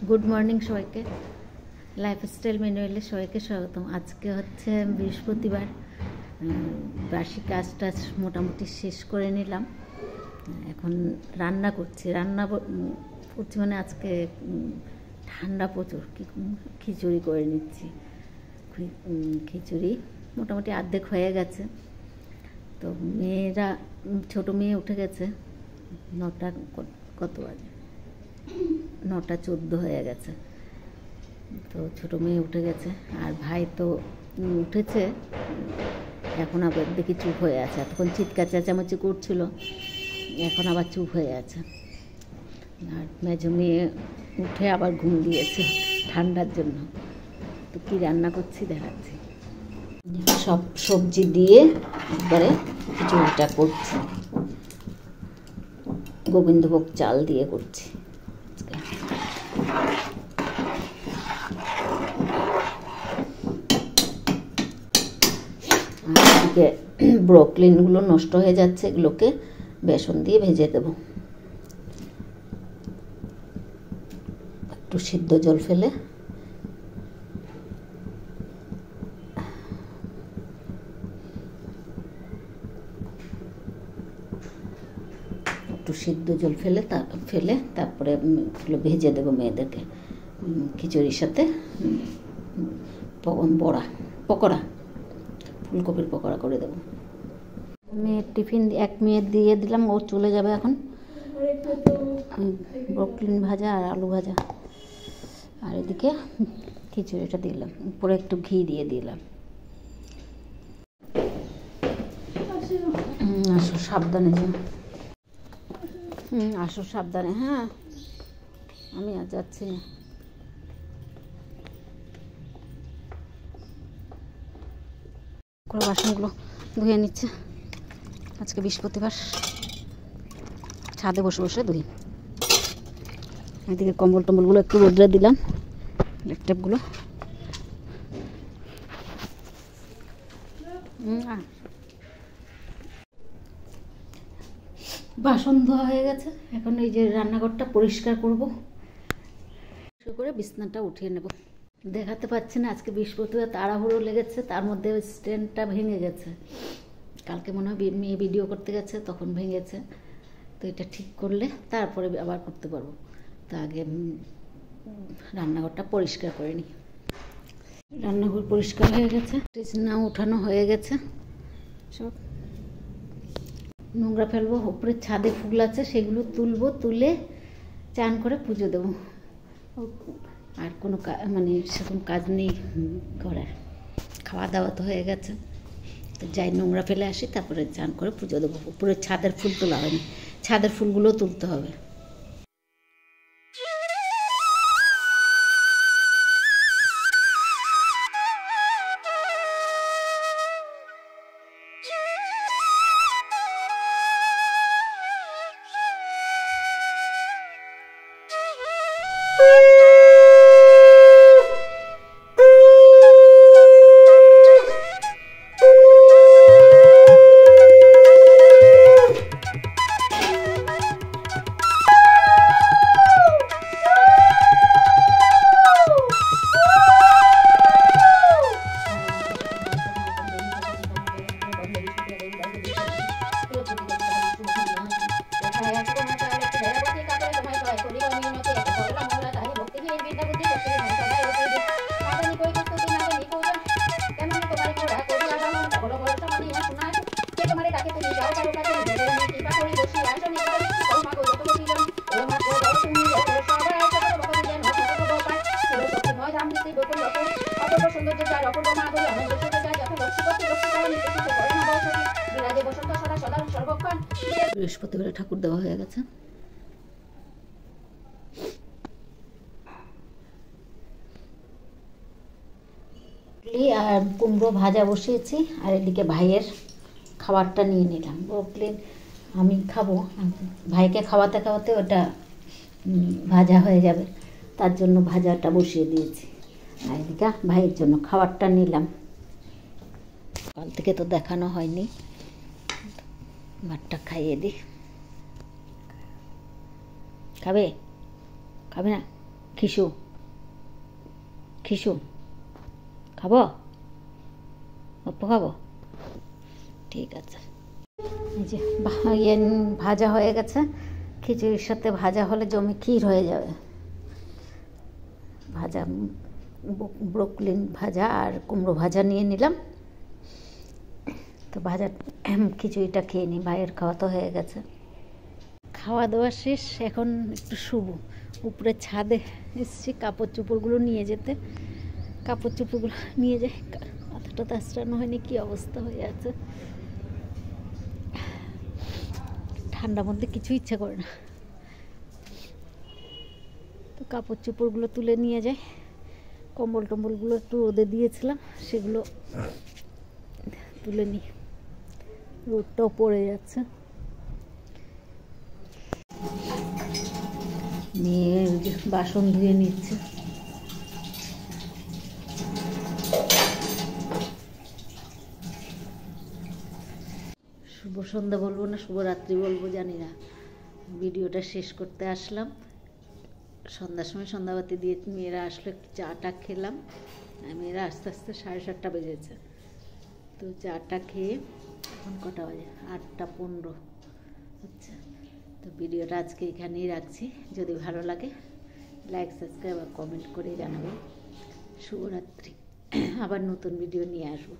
Good morning সবাইকে। Lifestyle ম্যানুয়ালে সবাইকে স্বাগতম। আজকে হচ্ছে বৃহস্পতিবার, বাসি কাজ টাজ মোটামুটি শেষ করে নিলাম। এখন রান্না করছি মানে আজকে ঠান্ডা প্রচুর, খিচুড়ি করে নিচ্ছি। খিচুড়ি মোটামুটি অর্ধেক হয়ে গেছে। তো মেয়েরা, ছোটো মেয়ে উঠে গেছে, 9টা কত বাজে, 9:14 হয়ে গেছে। তো ছোটো মেয়ে উঠে গেছে, আর ভাই তো উঠেছে, এখন আবার দেখি চুপ হয়ে আছে। এতক্ষণ চিৎকার চেঁচামেচি করছিল, এখন আবার চুপ হয়ে আছে। আর মেজো মেয়ে উঠে আবার ঘুম দিয়েছে ঠান্ডার জন্য। তো কী রান্না করছি দেখাচ্ছি। সব সবজি দিয়ে একবারে খিচুড়িটা করছি, গোবিন্দভোগ চাল দিয়ে করছি। এদিকে ব্রোকলিনগুলো নষ্ট হয়ে যাচ্ছে, এগুলোকে বেসন দিয়ে ভেজে দেব। একটু সিদ্ধ জল ফেলে তারপরে এগুলো ভেজে দেবো মেয়েদেরকে। খিচুড়ির সাথে পকোড়া, ফুলকপির পকোড়া করে দেবো। মেয়ের টিফিন এক মেয়ের দিয়ে দিলাম, ও চলে যাবে এখন। ব্রোকলিন ভাজা আর আলু ভাজা, আর এদিকে খিচুড়িটা দিলাম, উপরে একটু ঘি দিয়ে দিলাম। আসো সাবধানে, আসো সাবধানে। হ্যাঁ, আমি আর যাচ্ছি না। বাসনগুলো ধুয়ে নিচ্ছে, আজকে বৃহস্পতিবার, ছাদে বসে বসে ধুই। এদিকে কম্বল টম্বলগুলো একটু রোদ্রে দিলাম, ল্যাপটপগুলো। বাসন ধোয়া হয়ে গেছে, এখন এই যে রান্নাঘরটা পরিষ্কার করব, করে বিছনাটা উঠিয়ে নেব। দেখাতে পাচ্ছি না, আজকে বৃহস্পতিবার তাড়াহুড়ো লেগেছে, তার মধ্যে ওই স্ট্যান্ডটা ভেঙে গেছে। কালকে মনে হয় মেয়ে ভিডিও করতে গেছে, তখন ভেঙেছে। তো এটা ঠিক করলে তারপরে আবার করতে পারবো। তো আগে রান্নাঘরটা পরিষ্কার করে নিই। রান্নাঘর পরিষ্কার হয়ে গেছে, বিছনা উঠানো হয়ে গেছে, সব নোংরা ফেলবো। উপরে ছাদে ফুল আছে, সেগুলো তুলবো, তুলে চান করে পুজো দেবো। আর কোনো মানে সেরকম কাজ নেই করার, খাওয়া দাওয়া তো হয়ে গেছে। তো যাই নোংরা ফেলে আসি, তারপরে চান করে পুজো দেবো। উপরে ছাদের ফুল তোলা হয়নি, ছাদের ফুলগুলোও তুলতে হবে। বৃহস্পতিবারে ঠাকুর দেওয়া হয়ে গেছে। আর কুমড়ো ভাজা বসিয়েছি, আর এদিকে ভাইয়ের খাবারটা নিয়ে নিলাম। ব্রোকলিন আমি খাবো, ভাইকে খাওয়াতে খাওয়াতে ওটা ভাজা হয়ে যাবে, তার জন্য ভাজাটা বসিয়ে দিয়েছি। আর এদিকে ভাইয়ের জন্য খাবারটা নিলাম। কাল থেকে তো দেখানো হয়নি, ভাতটা খাইয়ে দিই। খাবে? খাবে না? খিসু খিসু খাবো, অপ্পু খাবো, ঠিক আছে। এই যে ভাজা হয়ে গেছে, খিচুড়ির সাথে ভাজা হলে জমি ক্ষীর হয়ে যাবে। ভাজা ব্রোকলি ভাজা আর কুমড়ো ভাজা নিয়ে নিলাম। তো ভাজা খিচুড়িটা খেয়ে নিই, ভাইয়ের খাওয়া তো হয়ে গেছে। খাওয়া দাওয়া শেষ, এখন একটু শুভ উপরে ছাদে এসেছি কাপড় চোপড়গুলো নিয়ে যেতে। কাপড় চোপড়গুলো নিয়ে যাই, মাথাটা তাছড়ানো হয়নি, কী অবস্থা হয়ে আছে। ঠান্ডার মধ্যে কিছু ইচ্ছা করে না, তো কাপড় চোপড়গুলো তুলে নিয়ে যাই। কম্বল টম্বলগুলো একটু রোদে দিয়েছিলাম, সেগুলো তুলে নিই, রোদটাও পড়ে যাচ্ছে। নিয়ে বাসন ধুয়ে নিচ্ছে। শুভ সন্ধ্যা বলবো না শুভরাত্রি বলবো জানি না, ভিডিওটা শেষ করতে আসলাম। সন্ধ্যার সময় সন্ধ্যাবাতি দিয়ে মেয়েরা আসলো, একটু চাটা খেলাম। মেয়েরা আস্তে আস্তে 7:30 বেজেছে। তো চাটা খেয়ে এখন কটা বাজে, 8:15। আচ্ছা, তো ভিডিওটা আজকে এখানেই রাখছি। যদি ভালো লাগে লাইক সাবস্ক্রাইব আর কমেন্ট করে জানাবেন। শুভরাত্রি, আবার নতুন ভিডিও নিয়ে আসবো।